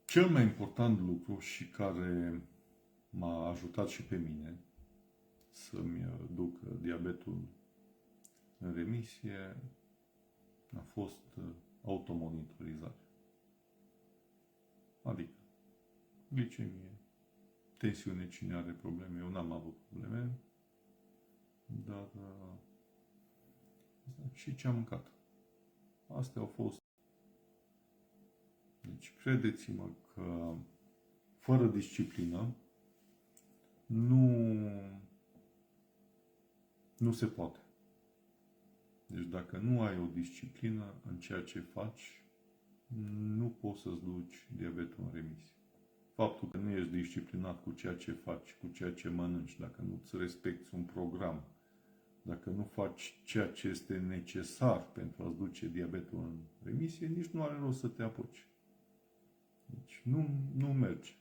Cel mai important lucru și care m-a ajutat și pe mine să-mi duc diabetul în remisie a fost automonitorizarea. Adică glicemie, tensiune, cine are probleme, eu n-am avut probleme, dar și ce am mâncat. Astea au fost. Deci credeți-mă că fără disciplină nu se poate. Deci dacă nu ai o disciplină în ceea ce faci, nu poți să-ți duci diabetul în remisie. Faptul că nu ești disciplinat cu ceea ce faci, cu ceea ce mănânci, dacă nu-ți respecti un program, dacă nu faci ceea ce este necesar pentru a-ți duce diabetul în remisie, nici nu are rost să te apuci. Deci nu merge.